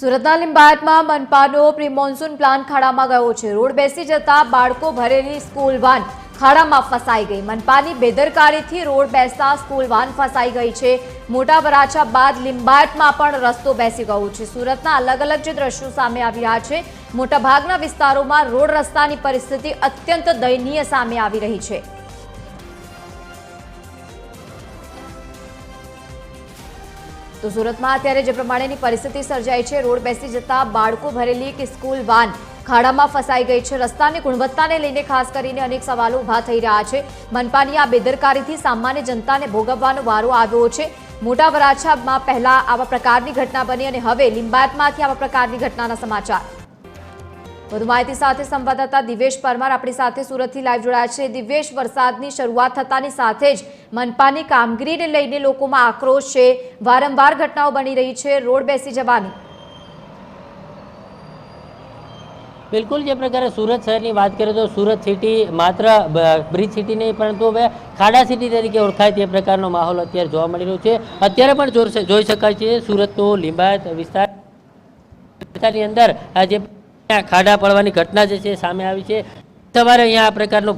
સુરતના લિંબાયતમાં મનપાનો pre monsoon plan ખાડામાં ગયો છે। રોડ બેસી જતા બાળકો ભરેલી સ્કૂલ વાન ખાડામાં ફસાઈ ગઈ। મનપાની બેદરકારીથી રોડ બેસતા સ્કૂલ વાન ફસાઈ ગઈ છે। મોટા વરાછા બાદ લિંબાયતમાં પણ રસ્તો બેસી ગયો છે। સુરતના અલગ અલગ જે દ્રશ્યો સામે આવી રહ્યા છે, મોટાભાગના વિસ્તારોમાં રોડ રસ્તાની પરિસ્થિતિ અત્યંત દયનીય સામે આવી રહી છે। तो सूरत में अत्यारे जे प्रमाणेनी परिस्थिति सर्जाई है। रोड बेसी जता बाळको भरेली कि स्कूल वान खाड़ामां फसाई गई है। रस्तानी गुणवत्ताने लईने खास करीने अनेक सवालों उभा थई रह्या छे। मनपानी आ बेदरकारीथी सामान्य जनताने भोगववानो वारो आव्यो छे। मोटा वराछामां पहला आवा प्रकारनी घटना बनी अने हवे लिंबायतमांथी आवा प्रकारनी घटनाना समाचार। વધુ માહિતી સાથે સંવાદદાતા દિવેશ પરમાર આપણી સાથે સુરતથી લાઈવ જોડાયા છે। દિવેશ, વરસાદની શરૂઆત થતાની સાથે જ મનપાની કામગીરીને લઈને લોકોમાં આક્રોશ છે। વારંવાર ઘટનાઓ બની રહી છે રોડ બેસી જવાની। बिल्कुल जे प्रकारे सूरत शहर की बात करें तो सूरत सिटी मात्र ब्रिज सिटी नहीं परंतु હવે ખાડા સિટી તરીકે ઓળખાય તે પ્રકારનો માહોલ અત્યારે જોવા મળી રહ્યો છે। અત્યારે પણ જોઈ શકાય છે સુરતનો લિંબાયત વિસ્તારની અંદર જે ખાડા પડવાની ઘટના જે છે સામે આવી છે। સવારે અહીંયા આ પ્રકારનો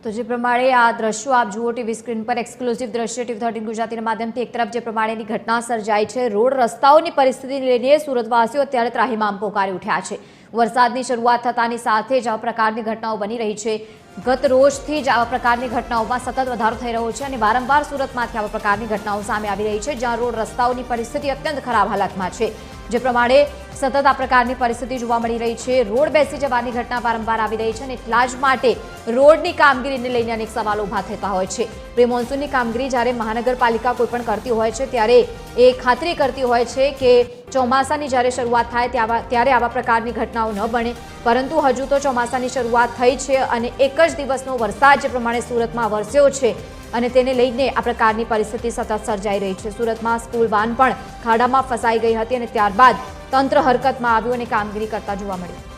तो जे प्रमाणे आ दृश्यों आप जुओ टीवी स्क्रीन पर एक्सक्लूसिव दृश्य TV13 गुजराती माध्यम थी। एक तरफ जे प्रमाणे घटना सर्जाई है, रोड रस्ताओं की परिस्थिति लईने सूरतवासीओ अत्यारे त्राहिमाम पोकारी उठ्या छे। वरसादनी शरूआत थतानी साथे ज आ प्रकारनी घटनाओं बनी रही है। गत रोजथी ज आवा प्रकारनी घटनाओं सतत वधारो थई रह्यो छे अने वारंवार सूरतमांथी आवा प्रकारनी घटनाओं सामे आवी रही है, ज्यां रोड रस्ताओनी परिस्थिति अत्यंत खराब हालतमां छे। जे प्रमाणे सतत आ प्रकारनी परिस्थिति जोवा मळी रही है। रोड बेसी जवानी घटना वारंवार आवी रही है अने એટલા જ માટે रोडनी कामगीरीने लईने अनेक सवालो उभा थता होय छे। प्री मोन्सूननी कामगीरी ज्यारे महानगरपालिका कोईपण करती होय छे त्यारे ए खातरी करती होय छे के ચોમાસાની જ્યારે શરૂઆત થાય ત્યારે આવા પ્રકારની ઘટનાઓ ન બને, પરંતુ હજુ તો ચોમાસાની શરૂઆત થઈ છે અને એક જ દિવસનો વરસાદ જે પ્રમાણે સુરતમાં વરસ્યો છે અને તેને લઈને આ પ્રકારની પરિસ્થિતિ સતત સર્જાઈ રહી છે। સુરતમાં સ્કૂલ વાન પણ ખાડામાં ફસાઈ ગઈ હતી અને ત્યારબાદ તંત્ર હરકતમાં આવ્યું અને કામગીરી કરતા જોવા મળ્યું।